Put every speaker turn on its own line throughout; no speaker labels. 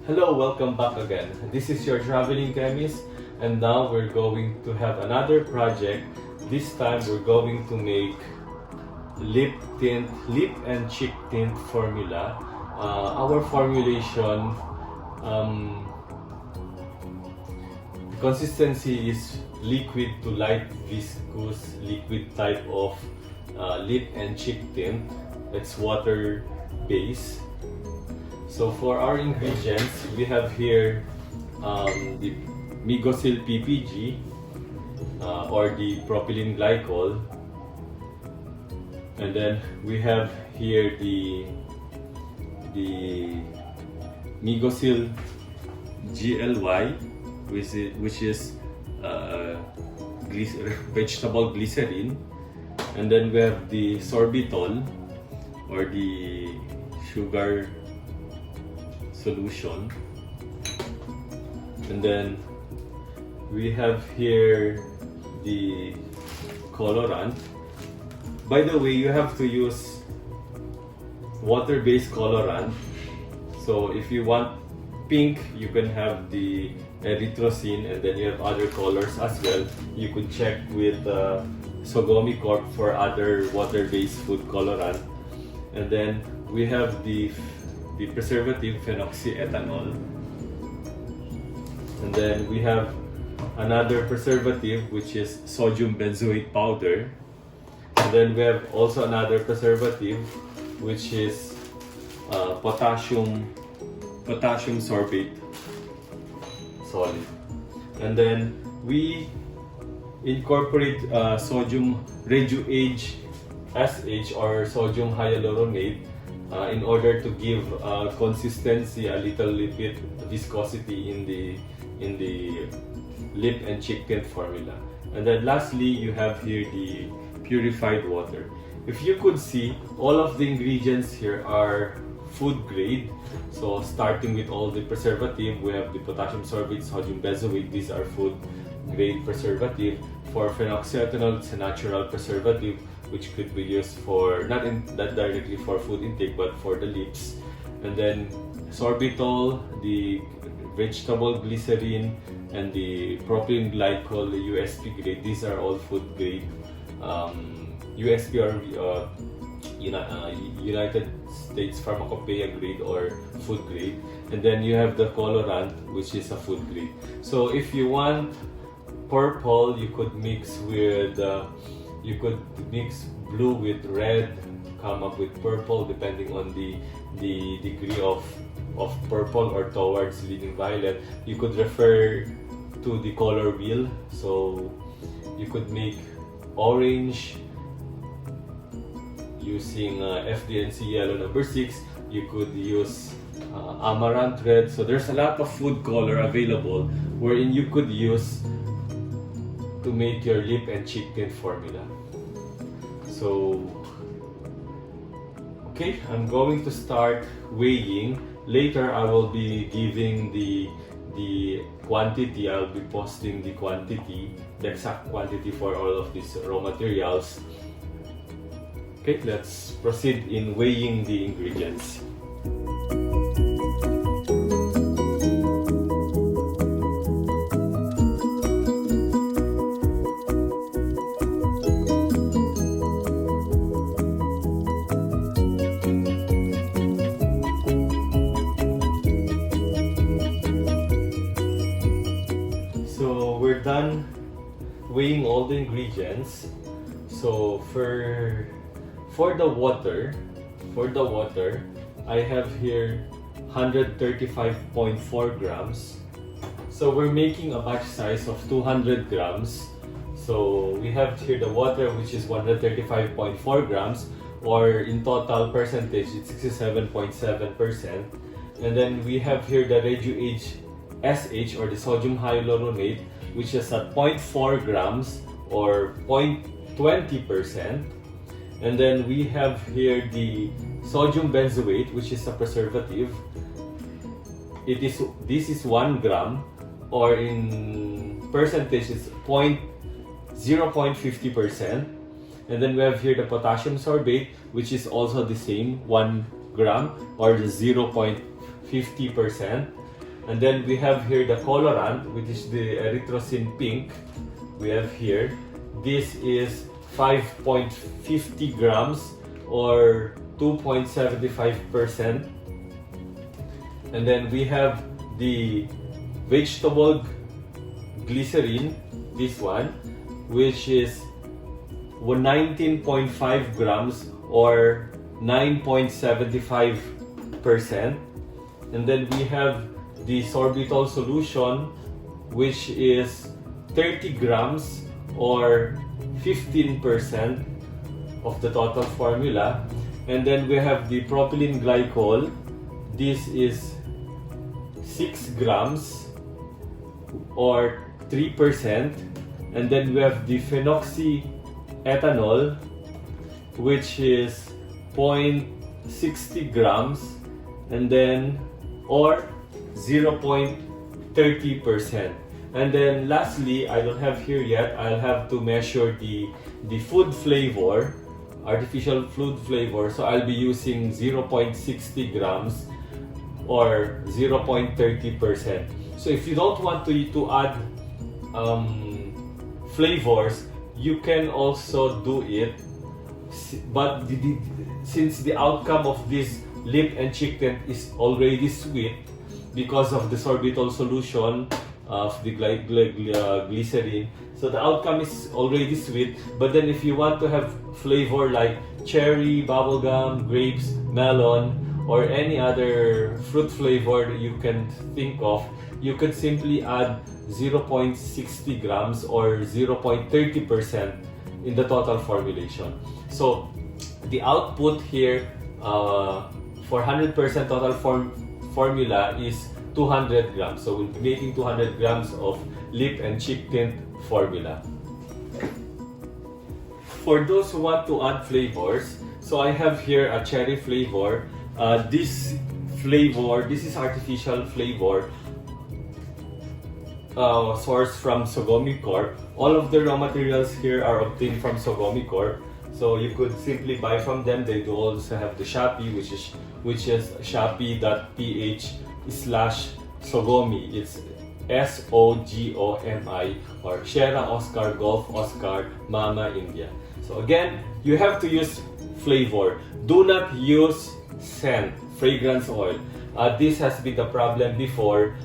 Hello, welcome back again. This is your Travelling Chemist, and now we're going to have another project. This time we're going to make lip and cheek tint formula. Our formulation, the consistency is liquid to light viscous liquid type of lip and cheek tint. It's water based. So for our ingredients, we have here the Migosil PPG or the propylene glycol, and then we have here the Migosil GLY, which is vegetable glycerin, and then we have the sorbitol or the sugar solution, and then we have here the colorant. By the way, you have to use water-based colorant. So if you want pink, you can have the erythrocin, and then you have other colors as well. You could check with Sogomi Corp for other water-based food colorant. And then we have the preservative phenoxy ethanol, and then we have another preservative which is sodium benzoate powder, and then we have also another preservative which is potassium sorbate solid, and then we incorporate sodium reduage SH or sodium hyaluronate in order to give consistency, a little bit viscosity in the lip and cheek tint formula. And then lastly, you have here the purified water. If you could see, all of the ingredients here are food grade. So starting with all the preservative, we have the potassium sorbate, sodium benzoate. These are food grade preservative. For phenoxyethanol, it's a natural preservative which could be used for not directly for food intake but for the lips. And then sorbitol, the vegetable glycerin, and the propylene glycol, the USP grade. These are all food grade. USP or United States Pharmacopoeia grade or food grade. And then you have the colorant, which is a food grade. So if you want purple, you could mix with blue with red to come up with purple, depending on the degree of purple or towards leaning violet. You could refer to the color wheel. So you could make orange using FDNC yellow number 6. You could use amaranth red. So there's a lot of food color available wherein you could use to make your lip and cheek tint formula. So, okay, I'm going to start weighing. Later, I will be giving the quantity. I'll be posting the quantity, the exact quantity for all of these raw materials. Okay, let's proceed in weighing the ingredients. We're done weighing all the ingredients. So for the water, I have here 135.4 grams. So we're making a batch size of 200 grams. So we have here the water, which is 135.4 grams, or in total percentage it's 67.7%. And then we have here the reduage SH or the sodium hyaluronate, which is at 0.4 grams or 0.20%. And then we have here the sodium benzoate, which is a preservative. This is 1 gram, or in percentage it's 0.50%. And then we have here the potassium sorbate, which is also the same 1 gram or the 0.50%. And then we have here the colorant, which is the erythrocin pink. We have here. This is 5.50 grams or 2.75%. And then we have the vegetable glycerin, this one, which is 19.5 grams or 9.75%. And then we have the sorbitol solution, which is 30 grams or 15% of the total formula. And then we have the propylene glycol. This is 6 grams or 3%. And then we have the phenoxy ethanol, which is 0.60 grams, and then or 0.30%. And then lastly, I don't have here yet, I'll have to measure the food flavor, artificial food flavor. So I'll be using 0.60 grams or 0.30%. So if you don't want to add flavors, you can also do it, but since the outcome of this lip and cheek tint is already sweet because of the sorbitol solution of the glycerin, so the outcome is already sweet. But then if you want to have flavor like cherry, bubblegum, grapes, melon, or any other fruit flavor that you can think of, you could simply add 0.60 grams or 0.30% in the total formulation. So the output here for 100% total formula is 200 grams. So we'll be making 200 grams of lip and cheek tint formula. For those who want to add flavors, so I have here a cherry flavor. This is artificial flavor sourced from Sogomi Corp. All of the raw materials here are obtained from Sogomi Corp. So you could simply buy from them. They do also have the Shopee, which is shopee.ph/Sogomi. It's SOGOMI, or Sierra Oscar Golf Oscar Mama India. So again, you have to use flavor. Do not use scent, fragrance oil. This has been the problem before,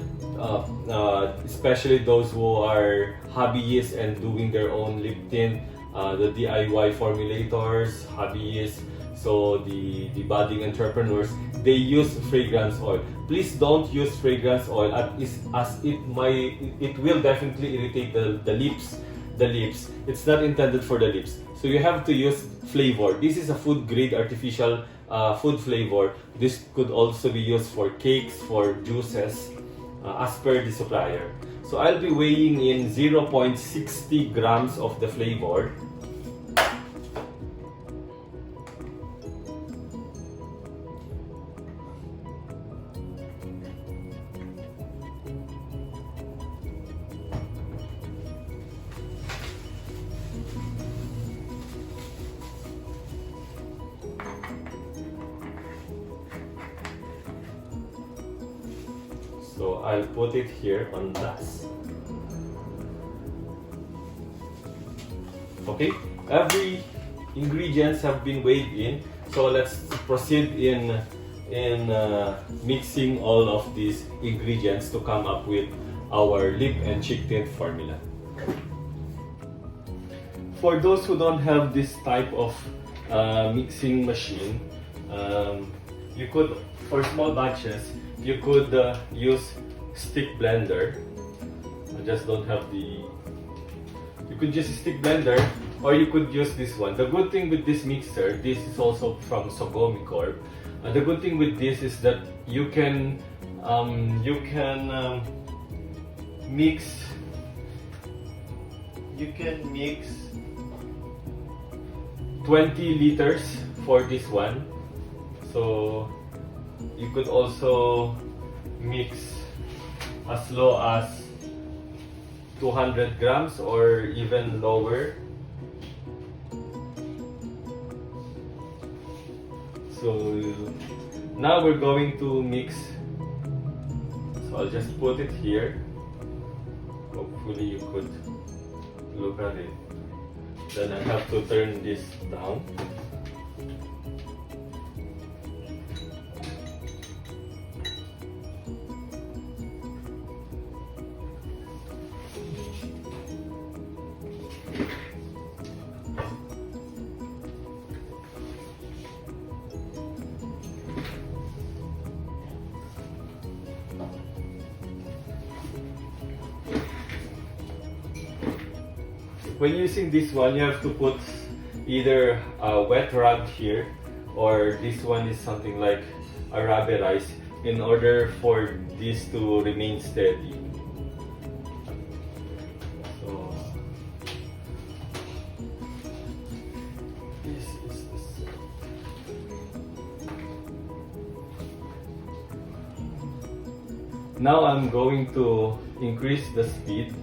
especially those who are hobbyists and doing their own lip tint, the DIY formulators, hobbyists, so the budding entrepreneurs, they use fragrance oil. Please don't use fragrance oil, as it will definitely irritate the lips. It's not intended for the lips. So you have to use flavor. This is a food grade artificial food flavor. This could also be used for cakes, for juices, as per the supplier. So I'll be weighing in 0.60 grams of the flavor. So I'll put it here on glass. Okay, every ingredients have been weighed in. So let's proceed in mixing all of these ingredients to come up with our lip and cheek tint formula. For those who don't have this type of mixing machine, you could, for small batches, you could use stick blender. I just don't have the. You could use a stick blender, or you could use this one. The good thing with this mixer, this is also from Sogomi Corp. The good thing with this is that you can mix. You can mix 20 liters for this one. So you could also mix as low as 200 grams or even lower. So now we're going to mix. So I'll just put it here. Hopefully you could look at it. Then I have to turn this down. When using this one, you have to put either a wet rag here, or this one is something like a rubberized, in order for this to remain steady. So this is the set. Now I'm going to increase the speed.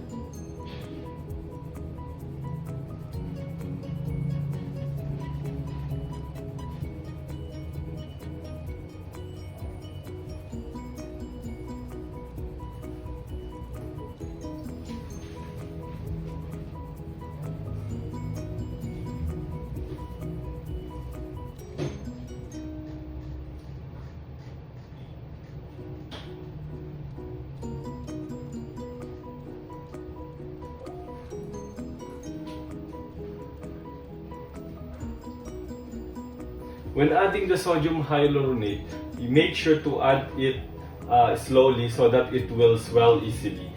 When adding the sodium hyaluronate, you make sure to add it slowly so that it will swell easily.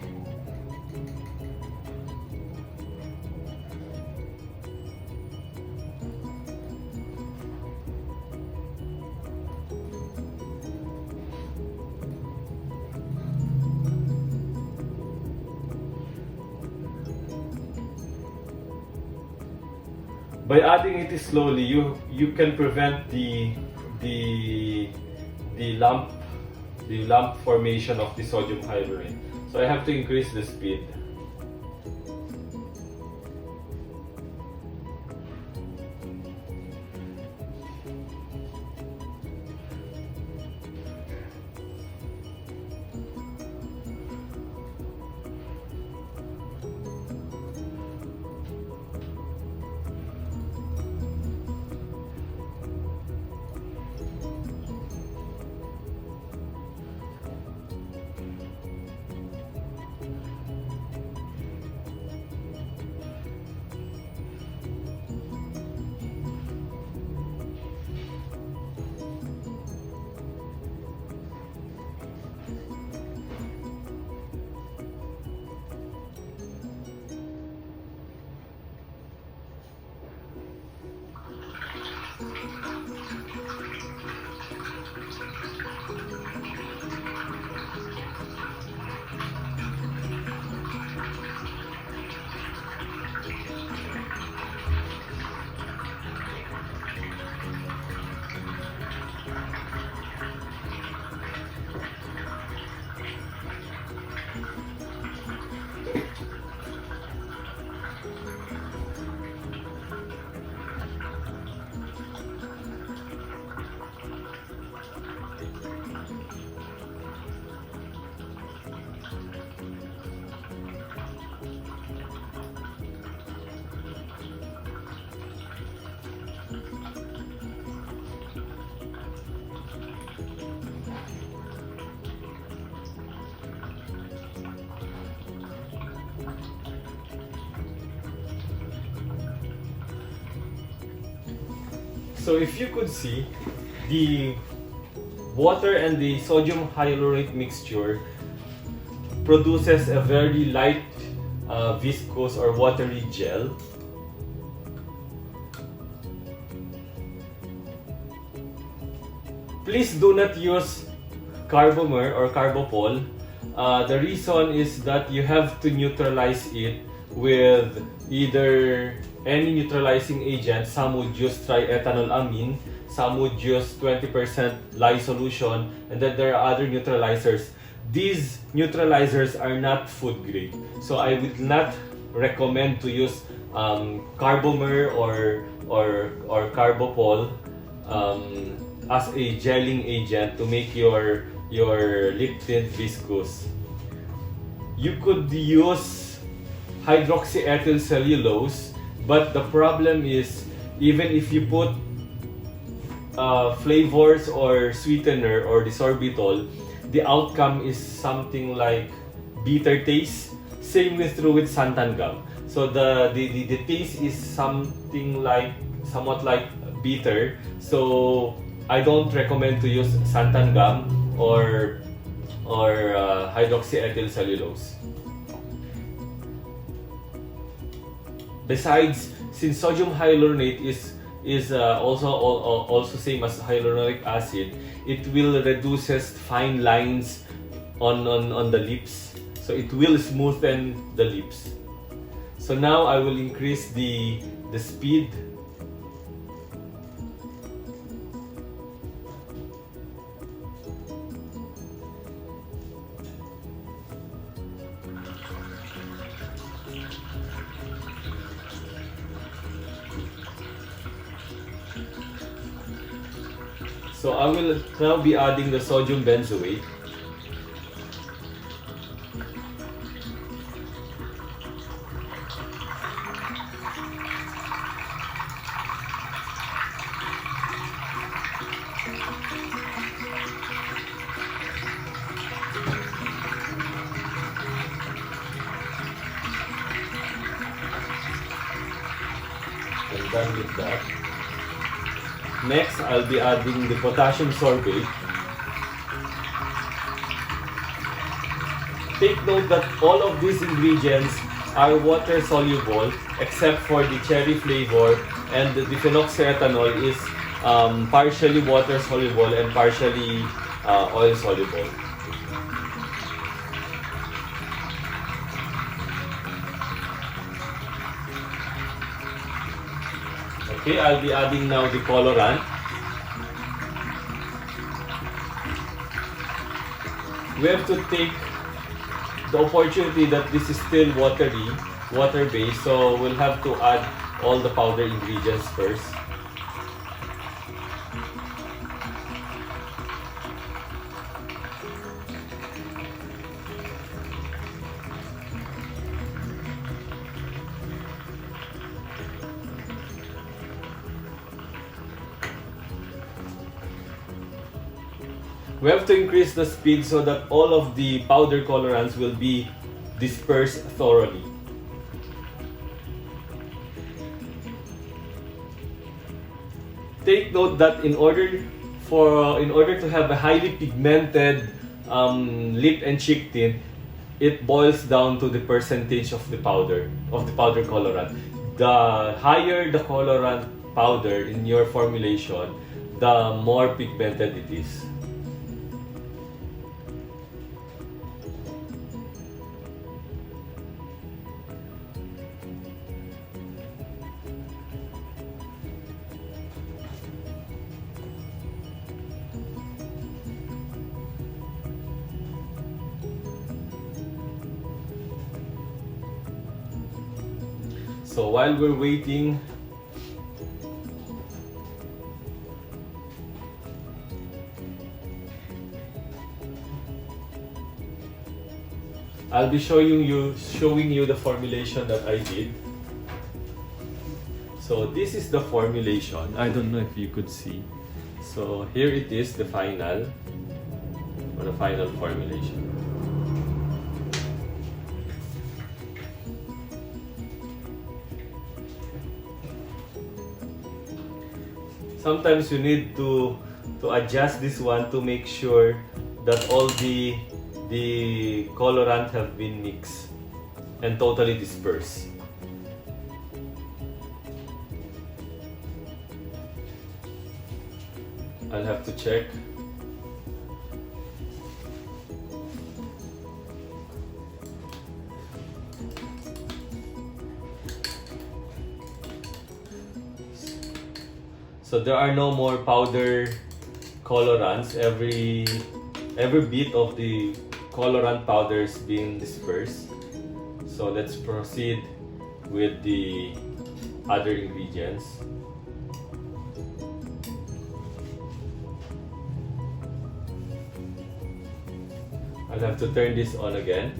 By adding it slowly, you can prevent the lump formation of the sodium hyaluronate. So I have to increase the speed. So if you could see, the water and the sodium hyaluronate mixture produces a very light viscous or watery gel. Please do not use carbomer or carbopol. The reason is that you have to neutralize it with either any neutralizing agent. Some would use ethanol amine, some would use 20% lye solution, and then there are other neutralizers. These neutralizers are not food grade, so I would not recommend to use carbomer or carbopol as a gelling agent to make your your lip tint viscose. You could use hydroxyethyl cellulose, but the problem is, even if you put flavors or sweetener or the sorbitol, the outcome is something like bitter taste. Same with santan gum. So the taste is somewhat like bitter. So I don't recommend to use santan gum or hydroxyethyl cellulose. Besides, since sodium hyaluronate is also same as hyaluronic acid, it will reduces fine lines on the lips, so it will smoothen the lips. So now I will increase the speed. So I will now be adding the sodium benzoate. And done with that. Next, I'll be adding the potassium sorbate. Take note that all of these ingredients are water soluble except for the cherry flavor, and the phenoxyethanol is partially water soluble and partially oil soluble. Okay, I'll be adding now the colorant. We have to take the opportunity that this is still water-based, so we'll have to add all the powder ingredients first. We have to increase the speed so that all of the powder colorants will be dispersed thoroughly. Take note that in order to have a highly pigmented lip and cheek tint, it boils down to the percentage of the powder colorant. The higher the colorant powder in your formulation, the more pigmented it is. So while we're waiting, I'll be showing you the formulation that I did. So this is the formulation. I don't know if you could see. So here it is, the final formulation. Sometimes you need to adjust this one to make sure that all the colorant have been mixed and totally dispersed. I'll have to check. So there are no more powder colorants. Every bit of the colorant powder is being dispersed. So let's proceed with the other ingredients. I'll have to turn this on again.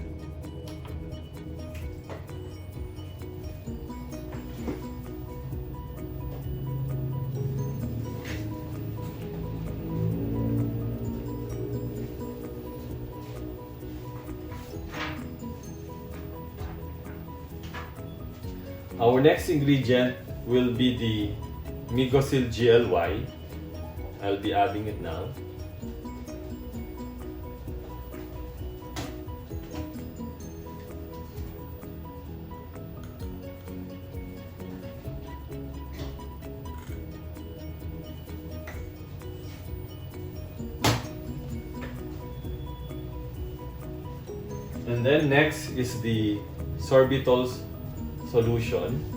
Our next ingredient will be the Migosil GLY. I'll be adding it now. And then next is the sorbitol solution.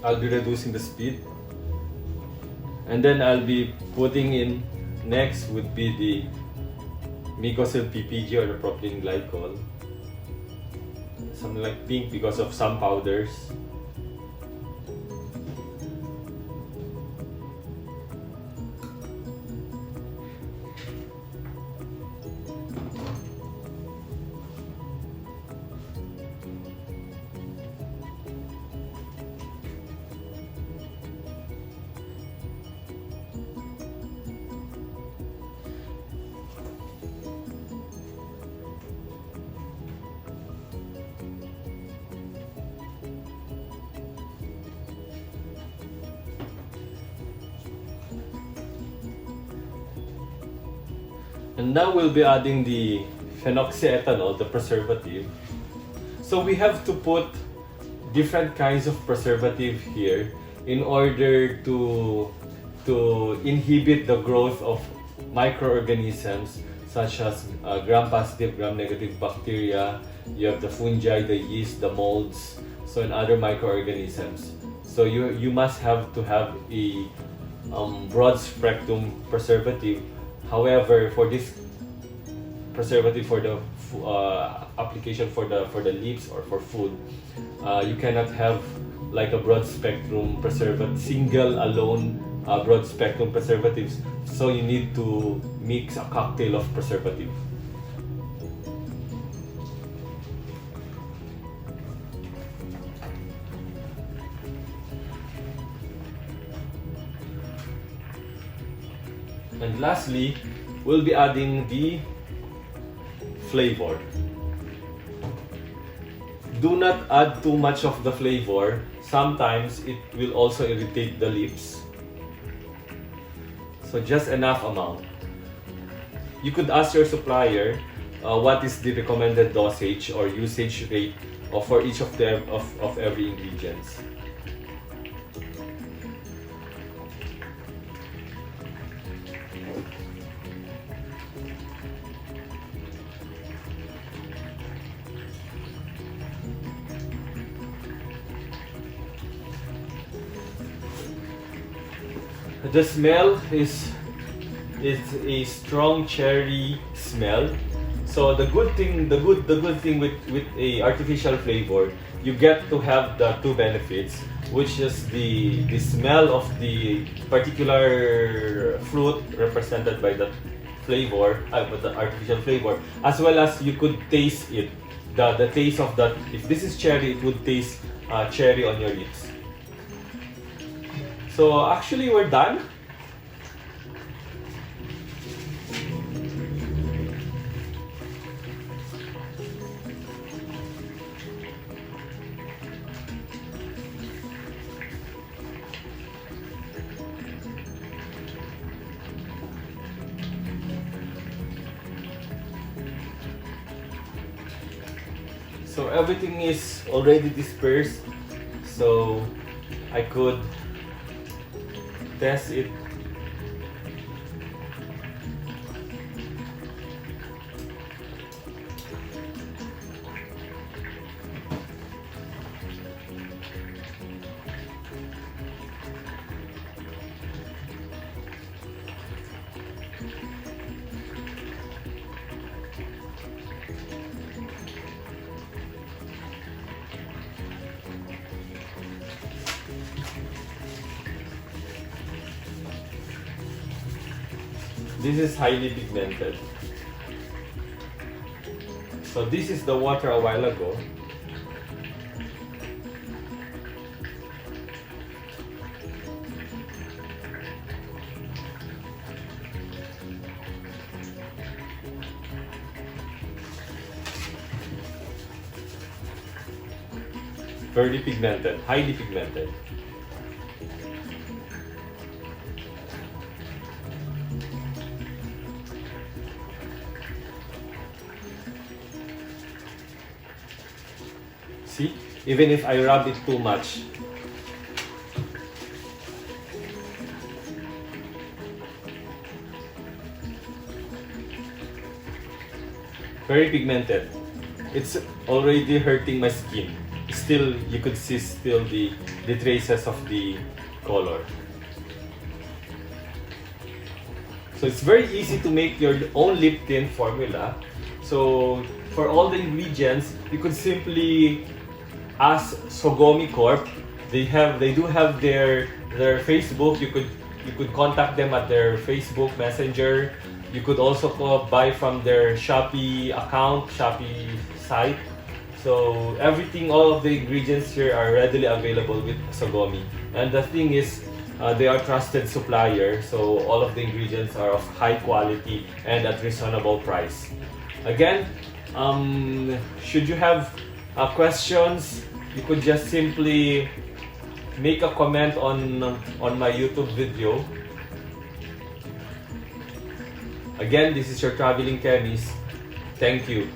I'll be reducing the speed, and then I'll be putting in next would be the Migosil PPG or the propylene glycol. Something like pink because of some powders. And now we'll be adding the phenoxy ethanol, the preservative. So we have to put different kinds of preservative here in order to inhibit the growth of microorganisms such as gram-positive, gram-negative bacteria. You have the fungi, the yeast, the molds, so and other microorganisms. So you must have to have a broad spectrum preservative. However, for this preservative for the application for the lips or for food, you cannot have like a broad spectrum preservative, single alone broad spectrum preservatives. So you need to mix a cocktail of preservative. And lastly, we'll be adding the flavor. Do not add too much of the flavor. Sometimes it will also irritate the lips. So just enough amount. You could ask your supplier what is the recommended dosage or usage rate for each of every ingredients. The smell is a strong cherry smell. So the good thing with a artificial flavor, you get to have the two benefits, which is the smell of the particular fruit represented by the flavor, by the artificial flavor, as well as you could taste it. The taste of that. If this is cherry, it would taste cherry on your lips. So actually, we're done. So everything is already dispersed, so I could test it. This is highly pigmented. So this is the water a while ago. Very pigmented, highly pigmented. See, even if I rub it too much, very pigmented. It's already hurting my skin. Still, you could see still the traces of the color. So it's very easy to make your own lip tint formula. So for all the ingredients, you could simply ask Sogomi Corp. They do have their Facebook. You could contact them at their Facebook Messenger. You could also buy from their Shopee account, Shopee site. So everything, all of the ingredients here are readily available with Sogomi. And the thing is, they are trusted supplier. So all of the ingredients are of high quality and at reasonable price. Again, should you have questions, you could just simply make a comment on my YouTube video. Again, this is your Traveling Chemist. Thank you.